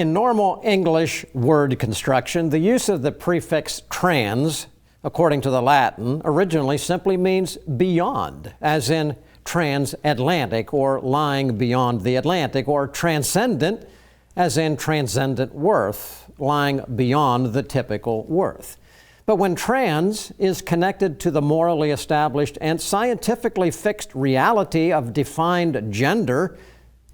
In normal English word construction, the use of the prefix trans, according to the Latin, originally simply means beyond, as in transatlantic, or lying beyond the Atlantic, or transcendent, as in transcendent worth, lying beyond the typical worth. But when trans is connected to the morally established and scientifically fixed reality of defined gender,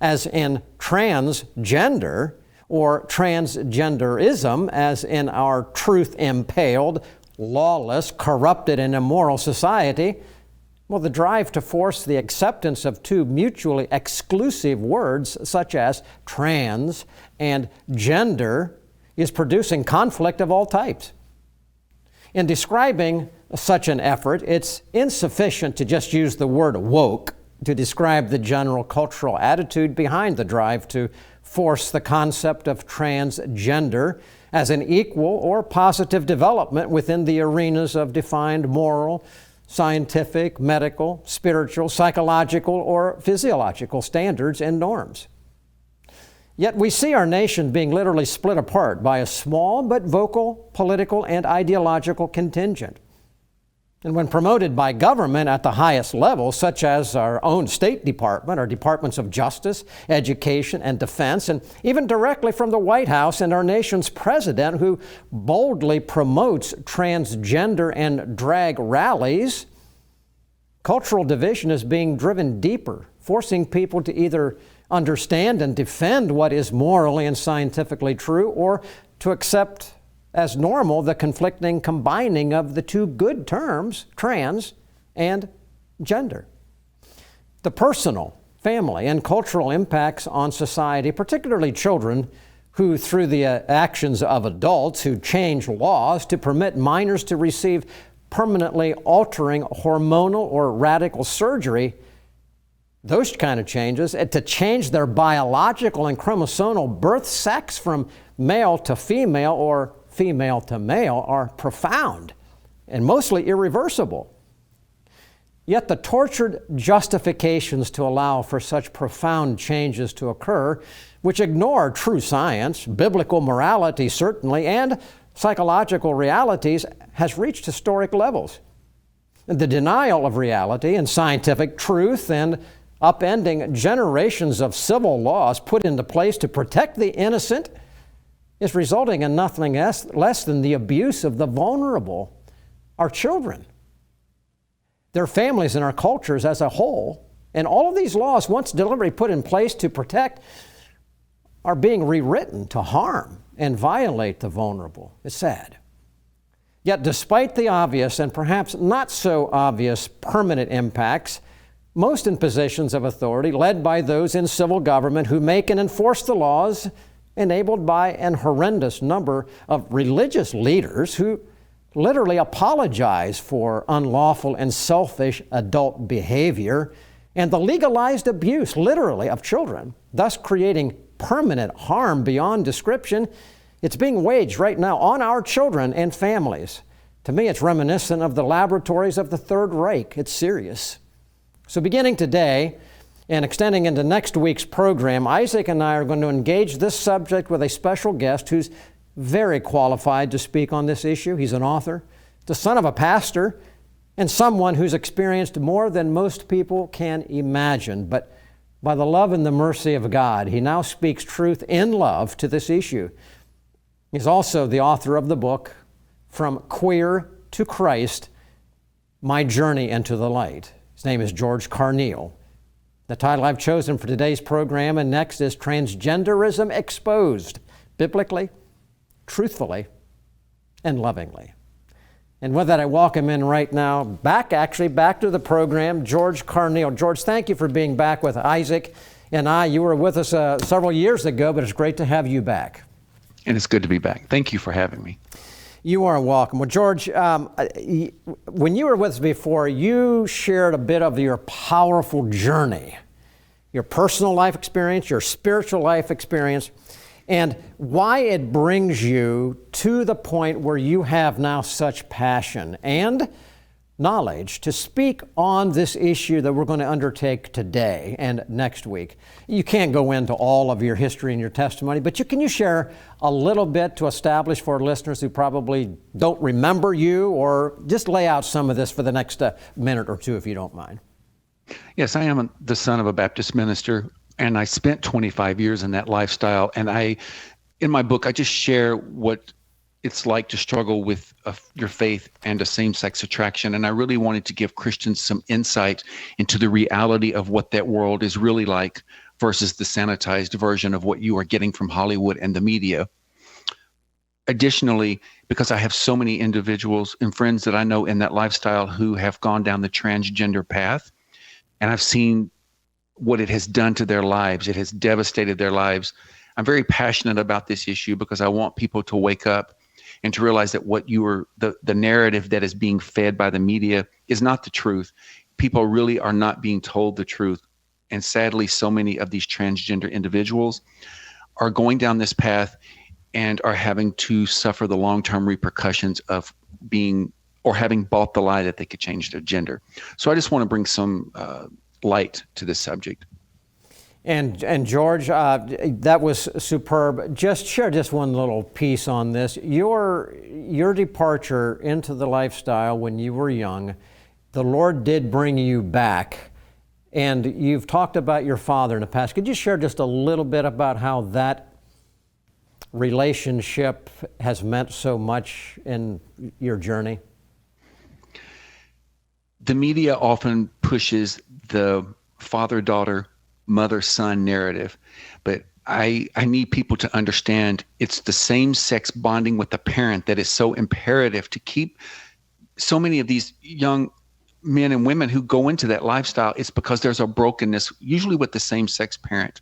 as in transgender, or transgenderism, as in our truth-impaled, lawless, corrupted, and immoral society, well, the drive to force the acceptance of two mutually exclusive words, such as trans and gender, is producing conflict of all types. In describing such an effort, it's insufficient to just use the word woke to describe the general cultural attitude behind the drive to force the concept of transgender as an equal or positive development within the arenas of defined moral, scientific, medical, spiritual, psychological, or physiological standards and norms. Yet we see our nation being literally split apart by a small but vocal political and ideological contingent. And when promoted by government at the highest level, such as our own State Department, our Departments of Justice, Education, and Defense, and even directly from the White House and our nation's president, who boldly promotes transgender and drag rallies, cultural division is being driven deeper, forcing people to either understand and defend what is morally and scientifically true, or to accept as normal the conflicting combining of the two good terms, trans and gender. The personal, family, and cultural impacts on society, particularly children who, through the actions of adults who change laws to permit minors to receive permanently altering hormonal or radical surgery, those kind of changes, to change their biological and chromosomal birth sex from male to female or female to male, are profound and mostly irreversible. Yet the tortured justifications to allow for such profound changes to occur, which ignore true science, biblical morality certainly, and psychological realities, has reached historic levels. The denial of reality and scientific truth and upending generations of civil laws put into place to protect the innocent is resulting in nothing less than the abuse of the vulnerable, our children, their families, and our cultures as a whole. And all of these laws, once deliberately put in place to protect, are being rewritten to harm and violate the vulnerable. It's sad. Yet despite the obvious and perhaps not so obvious permanent impacts, most in positions of authority, led by those in civil government who make and enforce the laws, enabled by an horrendous number of religious leaders who literally apologize for unlawful and selfish adult behavior and the legalized abuse, literally, of children, thus creating permanent harm beyond description. It's being waged right now on our children and families. To me, it's reminiscent of the laboratories of the Third Reich. It's serious. So beginning today, and extending into next week's program, Isaac and I are going to engage this subject with a special guest who's very qualified to speak on this issue. He's an author, the son of a pastor, and someone who's experienced more than most people can imagine. But by the love and the mercy of God, he now speaks truth in love to this issue. He's also the author of the book, From Queer to Christ, My Journey into the Light. His name is George Carneal. The title I've chosen for today's program and next is Transgenderism Exposed, Biblically, Truthfully, and Lovingly. And with that, I welcome in right now, back to the program, George Carneal. George, thank you for being back with Isaac and I. You were with us several years ago, but it's great to have you back. And it's good to be back. Thank you for having me. You are welcome. Well, George, when you were with us before, you shared a bit of your powerful journey, your personal life experience, your spiritual life experience, and why it brings you to the point where you have now such passion and knowledge to speak on this issue that we're going to undertake today and next week. You can't go into all of your history and your testimony, but can you share a little bit to establish for listeners who probably don't remember you, or just lay out some of this for the next minute or two, if you don't mind? Yes, I am the son of a Baptist minister, and I spent 25 years in that lifestyle. And in my book, I just share what it's like to struggle with your faith and a same-sex attraction. And I really wanted to give Christians some insight into the reality of what that world is really like versus the sanitized version of what you are getting from Hollywood and the media. Additionally, because I have so many individuals and friends that I know in that lifestyle who have gone down the transgender path, and I've seen what it has done to their lives. It has devastated their lives. I'm very passionate about this issue because I want people to wake up and to realize that the narrative that is being fed by the media is not the truth. People really are not being told the truth. And sadly, so many of these transgender individuals are going down this path and are having to suffer the long-term repercussions of having bought the lie that they could change their gender. So I just want to bring some light to this subject. And George, that was superb. Just share just one little piece on this. Your departure into the lifestyle when you were young, the Lord did bring you back. And you've talked about your father in the past. Could you share just a little bit about how that relationship has meant so much in your journey? The media often pushes the father-daughter, mother-son narrative, but I need people to understand it's the same-sex bonding with the parent that is so imperative to keep so many of these young men and women who go into that lifestyle. It's because there's a brokenness, usually with the same-sex parent.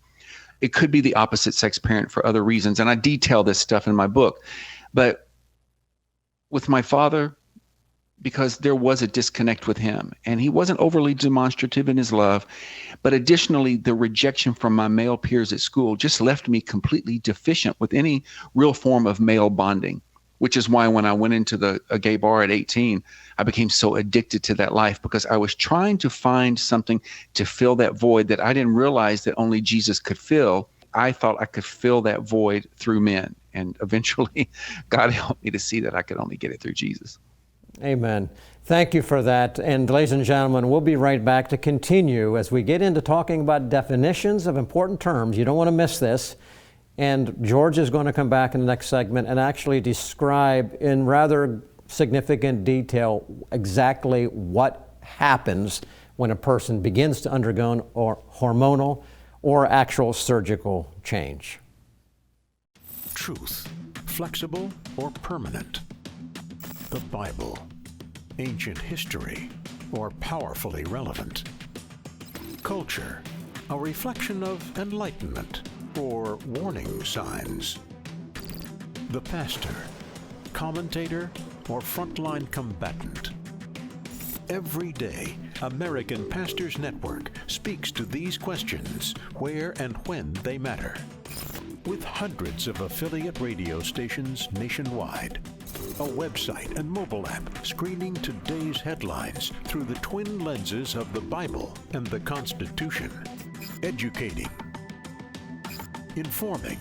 It could be the opposite-sex parent for other reasons, and I detail this stuff in my book. But with my father, because there was a disconnect with him, and he wasn't overly demonstrative in his love. But additionally, the rejection from my male peers at school just left me completely deficient with any real form of male bonding, which is why when I went into a gay bar at 18, I became so addicted to that life, because I was trying to find something to fill that void that I didn't realize that only Jesus could fill. I thought I could fill that void through men. And eventually, God helped me to see that I could only get it through Jesus. Amen. Thank you for that. And ladies and gentlemen, we'll be right back to continue as we get into talking about definitions of important terms. You don't want to miss this. And George is going to come back in the next segment and actually describe in rather significant detail exactly what happens when a person begins to undergo or hormonal or actual surgical change. Truth, flexible or permanent? The Bible, ancient history, or powerfully relevant? Culture, a reflection of enlightenment, or warning signs? The pastor, commentator, or frontline combatant? Every day, American Pastors Network speaks to these questions where and when they matter. With hundreds of affiliate radio stations nationwide, a website and mobile app screening today's headlines through the twin lenses of the Bible and the Constitution. Educating, informing,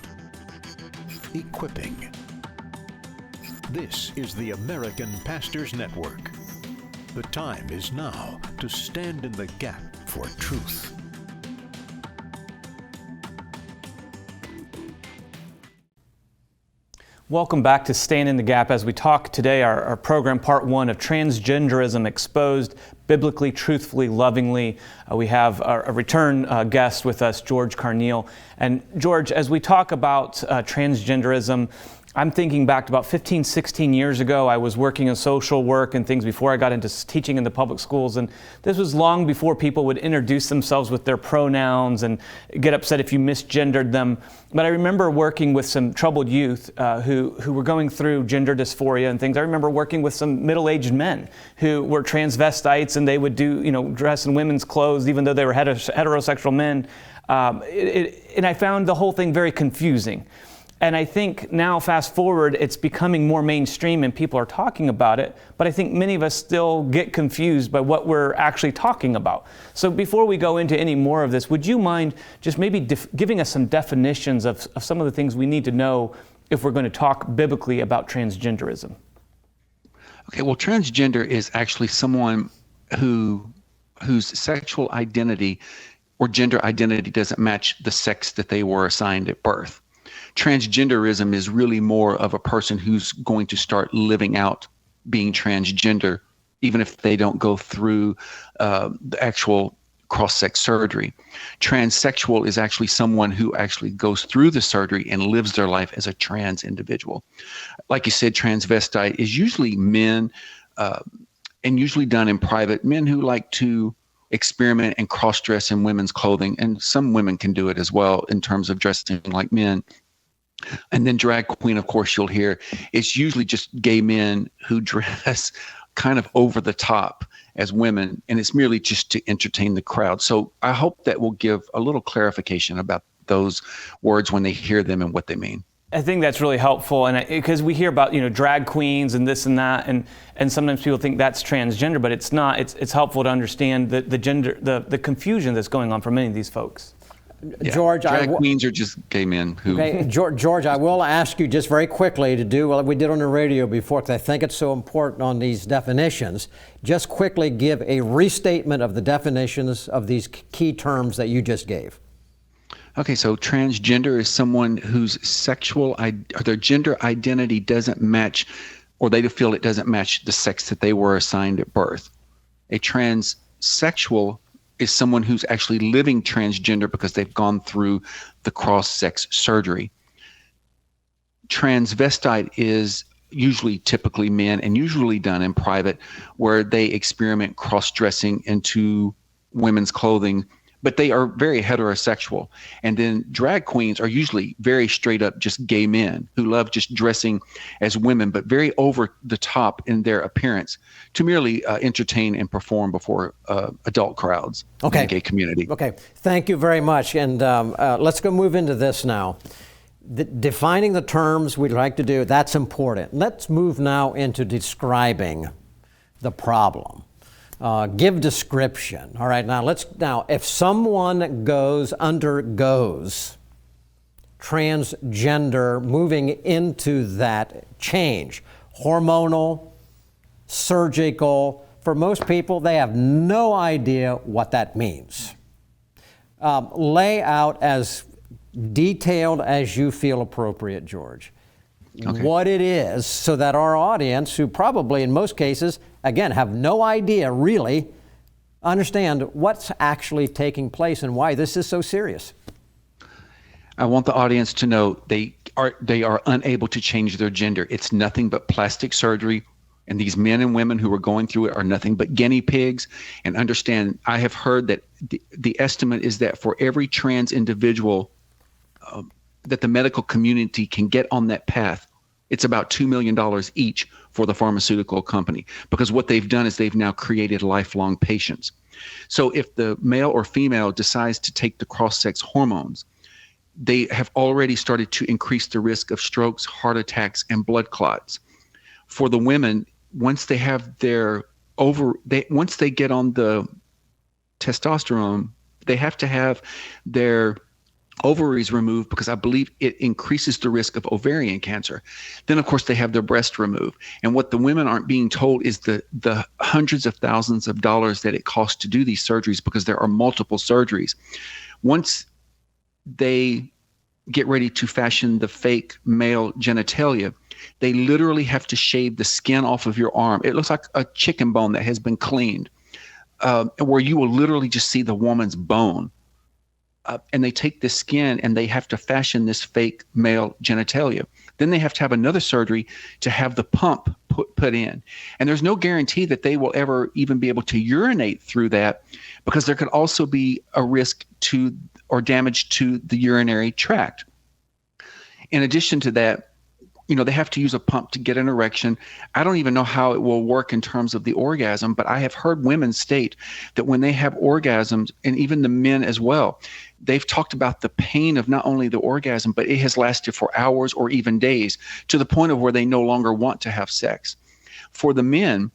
equipping. This is the American Pastors Network. The time is now to stand in the gap for truth. Welcome back to Stand in the Gap as we talk today, our program, part one of Transgenderism Exposed, Biblically, Truthfully, Lovingly. We have a return guest with us, George Carneal. And George, as we talk about transgenderism, I'm thinking back to about 15, 16 years ago. I was working in social work and things before I got into teaching in the public schools. And this was long before people would introduce themselves with their pronouns and get upset if you misgendered them. But I remember working with some troubled youth who were going through gender dysphoria and things. I remember working with some middle-aged men who were transvestites, and they would dress in women's clothes even though they were heterosexual men. And I found the whole thing very confusing. And I think now, fast forward, it's becoming more mainstream and people are talking about it, but I think many of us still get confused by what we're actually talking about. So before we go into any more of this, would you mind just maybe giving us some definitions of some of the things we need to know if we're going to talk biblically about transgenderism? Okay, well, transgender is actually someone whose sexual identity or gender identity doesn't match the sex that they were assigned at birth. Transgenderism is really more of a person who's going to start living out being transgender, even if they don't go through the actual cross-sex surgery. Transsexual is actually someone who actually goes through the surgery and lives their life as a trans individual. Like you said, transvestite is usually men, and usually done in private, men who like to experiment and cross-dress in women's clothing, and some women can do it as well in terms of dressing like men. And then drag queen, of course, you'll hear, it's usually just gay men who dress kind of over the top as women, and it's merely just to entertain the crowd. So I hope that will give a little clarification about those words when they hear them and what they mean. I think that's really helpful, and because we hear about drag queens and this and that, and sometimes people think that's transgender, but it's not. It's helpful to understand the gender, the confusion that's going on for many of these folks. Yeah. George, drag queens are just gay men who. Okay, George, I will ask you just very quickly to do what we did on the radio before, because I think it's so important on these definitions. Just quickly give a restatement of the definitions of these key terms that you just gave. Okay, so transgender is someone whose their gender identity doesn't match, or they feel it doesn't match the sex that they were assigned at birth. A transsexual is someone who's actually living transgender because they've gone through the cross-sex surgery. Transvestite is typically men, and usually done in private, where they experiment cross-dressing into women's clothing, but they are very heterosexual. And then drag queens are usually very straight up just gay men who love just dressing as women, but very over the top in their appearance to merely entertain and perform before adult crowds in the gay community. Okay, thank you very much. And let's go move into this now. Defining the terms we'd like to do, that's important. Let's move now into describing the problem. Give description. All right, now if someone undergoes transgender, moving into that change, hormonal, surgical, for most people, they have no idea what that means. Lay out as detailed as you feel appropriate, George. Okay. What it is, so that our audience, who probably in most cases, again, have no idea really, understand what's actually taking place and why this is so serious. I want the audience to know they are unable to change their gender. It's nothing but plastic surgery, and these men and women who are going through it are nothing but guinea pigs. And understand, I have heard that the estimate is that for every trans individual that the medical community can get on that path, it's about $2 million each for the pharmaceutical company, because what they've done is they've now created lifelong patients. So if the male or female decides to take the cross-sex hormones, they have already started to increase the risk of strokes, heart attacks, and blood clots. For the women, once they have once they get on the testosterone, they have to have their ovaries removed, because I believe it increases the risk of ovarian cancer. Then, of course, they have their breast removed. And what the women aren't being told is the hundreds of thousands of dollars that it costs to do these surgeries, because there are multiple surgeries. Once they get ready to fashion the fake male genitalia, they literally have to shave the skin off of your arm. It looks like a chicken bone that has been cleaned, where you will literally just see the woman's bone. And they take the skin and they have to fashion this fake male genitalia. Then they have to have another surgery to have the pump put in. And there's no guarantee that they will ever even be able to urinate through that, because there could also be a risk to or damage to the urinary tract. In addition to that, they have to use a pump to get an erection. I don't even know how it will work in terms of the orgasm, but I have heard women state that when they have orgasms, and even the men as well, they've talked about the pain of not only the orgasm, but it has lasted for hours or even days, to the point of where they no longer want to have sex. For the men,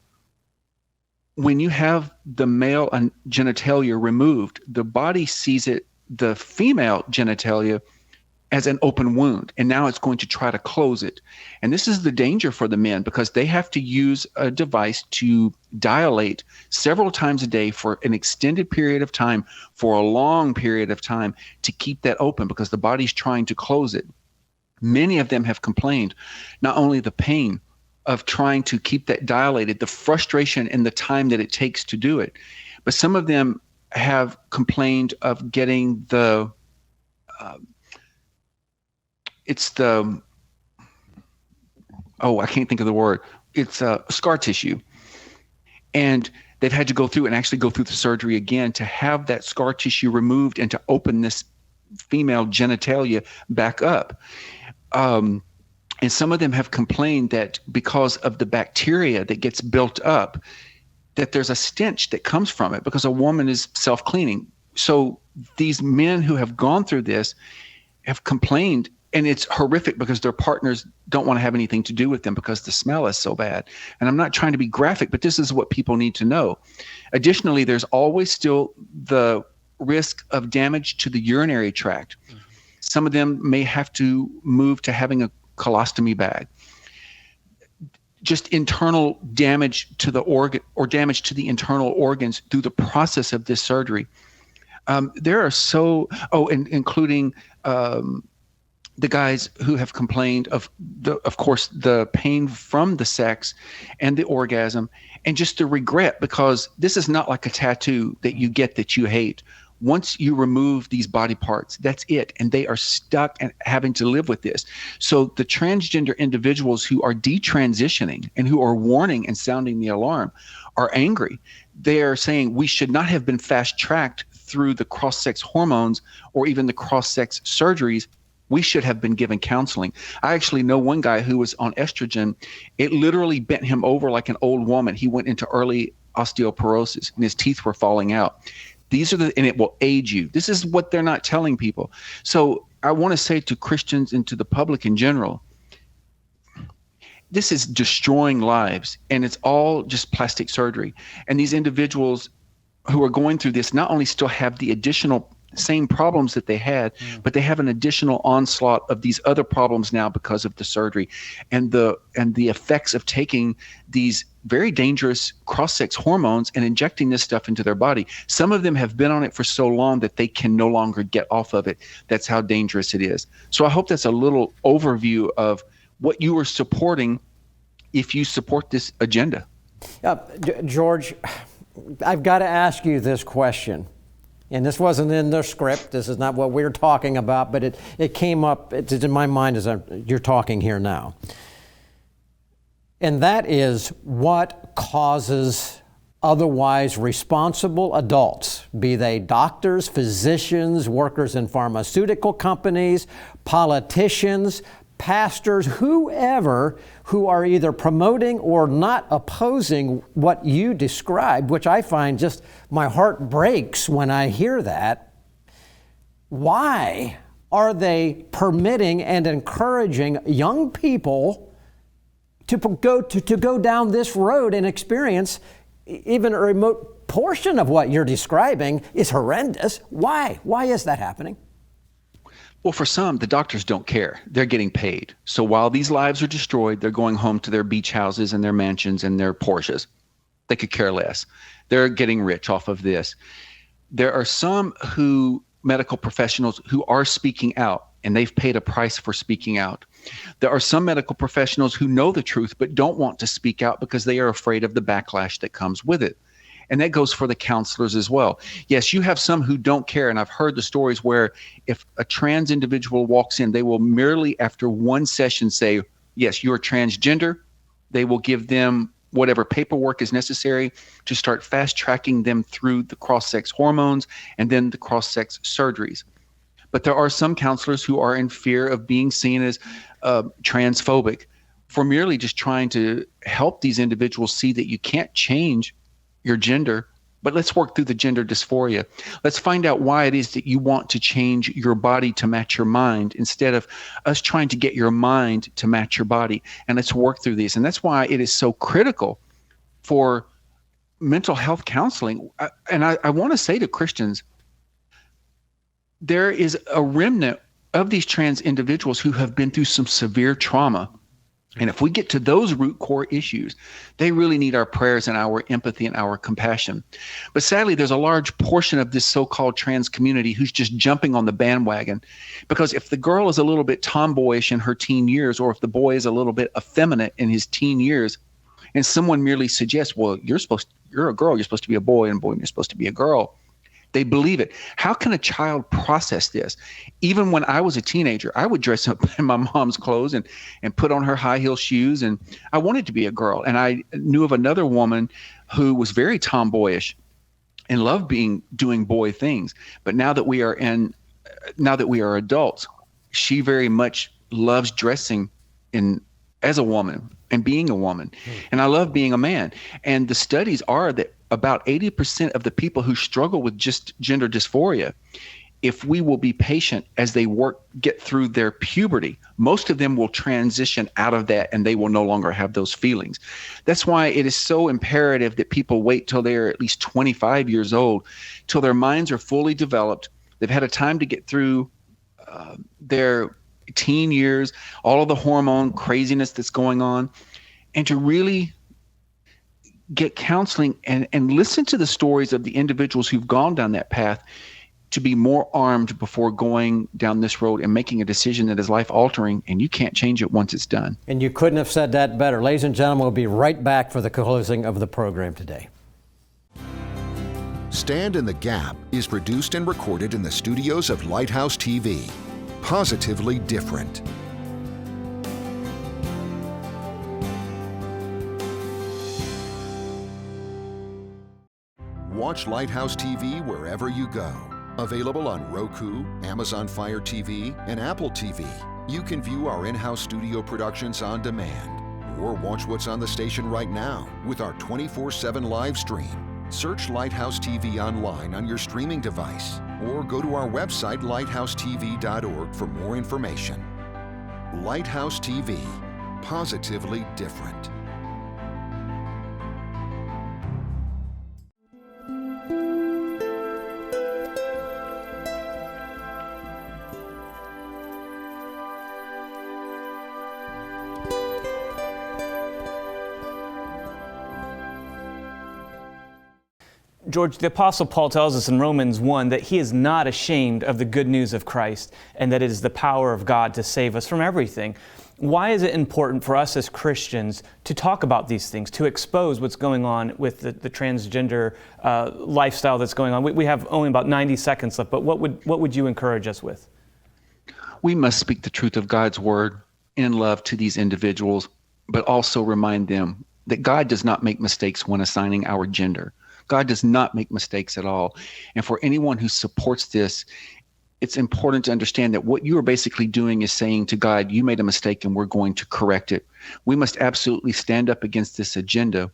when you have the male genitalia removed, the body sees it, the female genitalia, as an open wound, and now it's going to try to close it. And this is the danger for the men, because they have to use a device to dilate several times a day for an extended period of time, for a long period of time, to keep that open, because the body's trying to close it. Many of them have complained not only the pain of trying to keep that dilated, the frustration and the time that it takes to do it, but some of them have complained of getting the I can't think of the word. It's scar tissue. And they've had to go through the surgery again to have that scar tissue removed and to open this female genitalia back up. And some of them have complained that because of the bacteria that gets built up, that there's a stench that comes from it, because a woman is self-cleaning. So these men who have gone through this have complained, and it's horrific because their partners don't want to have anything to do with them because the smell is so bad. And I'm not trying to be graphic, but this is what people need to know. Additionally, there's always still the risk of damage to the urinary tract. Some of them may have to move to having a colostomy bag. Just internal damage to the organ or damage to the internal organs through the process of this surgery. There are including the guys who have complained of course, the pain from the sex and the orgasm, and just the regret, because this is not like a tattoo that you get that you hate. Once you remove these body parts, that's it, and they are stuck and having to live with this. So the transgender individuals who are detransitioning and who are warning and sounding the alarm are angry. They are saying we should not have been fast-tracked through the cross-sex hormones or even the cross-sex surgeries. We should have been given counseling. I actually know one guy who was on estrogen. It literally bent him over like an old woman. He went into early osteoporosis and his teeth were falling out. And it will age you. This is what they're not telling people. So I want to say to Christians and to the public in general, this is destroying lives, and it's all just plastic surgery. And these individuals who are going through this not only still have the additional same problems that they had, but they have an additional onslaught of these other problems now because of the surgery and the effects of taking these very dangerous cross-sex hormones and injecting this stuff into their body. Some of them have been on it for so long that they can no longer get off of it. That's how dangerous it is. So I hope that's a little overview of what you are supporting if you support this agenda. George, I've got to ask you this question. And this wasn't in the script. This is not what we were talking about, but it came up. It's in my mind as you're talking here now. And that is, what causes otherwise responsible adults, be they doctors, physicians, workers in pharmaceutical companies, politicians, pastors, whoever, who are either promoting or not opposing what you described, which I find just, my heart breaks when I hear that. Why are they permitting and encouraging young people to go down this road and experience even a remote portion of what you're describing is horrendous? Why? Why is that happening? Well, for some, the doctors don't care. They're getting paid. So while these lives are destroyed, they're going home to their beach houses and their mansions and their Porsches. They could care less. They're getting rich off of this. There are some medical professionals who are speaking out, and they've paid a price for speaking out. There are some medical professionals who know the truth but don't want to speak out because they are afraid of the backlash that comes with it. And that goes for the counselors as well. Yes, you have some who don't care, and I've heard the stories where if a trans individual walks in, they will merely after one session say, yes, you're transgender. They will give them whatever paperwork is necessary to start fast tracking them through the cross-sex hormones and then the cross-sex surgeries. But there are some counselors who are in fear of being seen as transphobic for merely just trying to help these individuals see that you can't change your gender, but let's work through the gender dysphoria. Let's find out why it is that you want to change your body to match your mind instead of us trying to get your mind to match your body. And let's work through these. And that's why it is so critical for mental health counseling. I want to say to Christians, there is a remnant of these trans individuals who have been through some severe trauma. And if we get to those root core issues, they really need our prayers and our empathy and our compassion. But sadly, there's a large portion of this so-called trans community who's just jumping on the bandwagon. Because if the girl is a little bit tomboyish in her teen years, or if the boy is a little bit effeminate in his teen years, and someone merely suggests, well, you're a girl, you're supposed to be a boy, and boy, you're supposed to be a girl. They believe it. How can a child process this? Even when I was a teenager, I would dress up in my mom's clothes and put on her high heel shoes. And I wanted to be a girl. And I knew of another woman who was very tomboyish and loved doing boy things. But now that we are adults, she very much loves dressing as a woman and being a woman. And I love being a man. And the studies are that about 80% of the people who struggle with just gender dysphoria, if we will be patient as they get through their puberty, most of them will transition out of that and they will no longer have those feelings. That's why it is so imperative that people wait till they're at least 25 years old, till their minds are fully developed. They've had a time to get through their teen years, all of the hormone craziness that's going on, and to really get counseling and listen to the stories of the individuals who've gone down that path, to be more armed before going down this road and making a decision that is life altering, and you can't change it once it's done. And you couldn't have said that better. Ladies and gentlemen, we'll be right back for the closing of the program today. Stand in the Gap is produced and recorded in the studios of Lighthouse TV. Positively different. Watch Lighthouse TV wherever you go. Available on Roku, Amazon Fire TV, and Apple TV. You can view our in-house studio productions on demand, or watch what's on the station right now with our 24/7 live stream. Search Lighthouse TV online on your streaming device, or go to our website lighthousetv.org for more information. Lighthouse TV, positively different. George, the Apostle Paul tells us in Romans 1 that he is not ashamed of the good news of Christ, and that it is the power of God to save us from everything. Why is it important for us as Christians to talk about these things, to expose what's going on with the transgender lifestyle that's going on? We have only about 90 seconds left, but what would you encourage us with? We must speak the truth of God's word in love to these individuals, but also remind them that God does not make mistakes when assigning our gender. God does not make mistakes at all. And for anyone who supports this, it's important to understand that what you are basically doing is saying to God, you made a mistake and we're going to correct it. We must absolutely stand up against this agenda,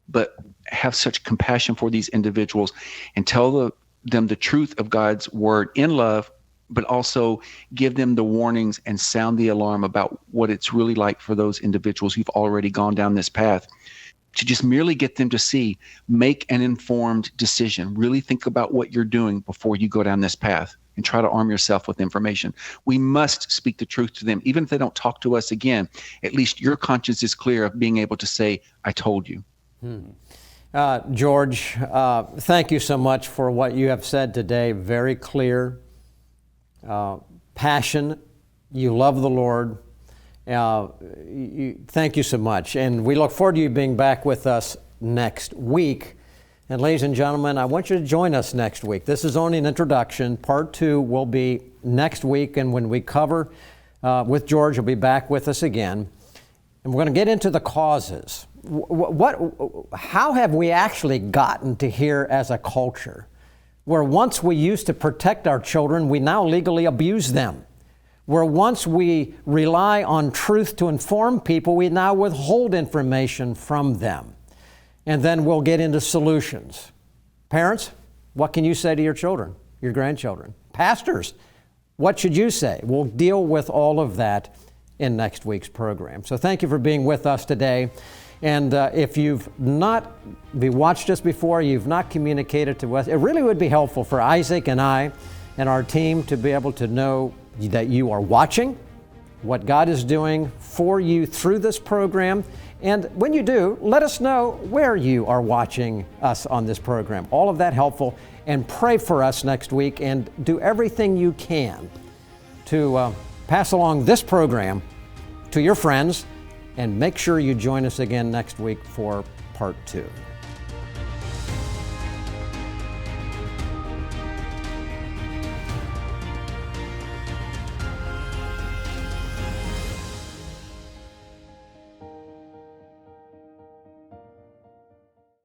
but have such compassion for these individuals and tell them the truth of God's word in love, but also give them the warnings and sound the alarm about what it's really like for those individuals who've already gone down this path. To just merely get them to see, make an informed decision. Really think about what you're doing before you go down this path, and try to arm yourself with information. We must speak the truth to them. Even if they don't talk to us again, at least your conscience is clear of being able to say, I told you. George, thank you so much for what you have said today. Very clear, passion. You love the Lord. Thank you so much. And we look forward to you being back with us next week. And ladies and gentlemen, I want you to join us next week. This is only an introduction. Part 2 will be next week. And when we cover with George, he'll be back with us again. And we're going to get into the causes. How have we actually gotten to here as a culture Where once we used to protect our children, we now legally abuse them. Where once we rely on truth to inform people, we now withhold information from them. And then we'll get into solutions. Parents, what can you say to your children, your grandchildren? Pastors, what should you say? We'll deal with all of that in next week's program. So thank you for being with us today. And if you've watched us before, you've not communicated to us, it really would be helpful for Isaac and I and our team to be able to know that you are watching, what God is doing for you through this program. And when you do, let us know where you are watching us on this program. All of that helpful. And pray for us next week and do everything you can to pass along this program to your friends, and make sure you join us again next week for part 2.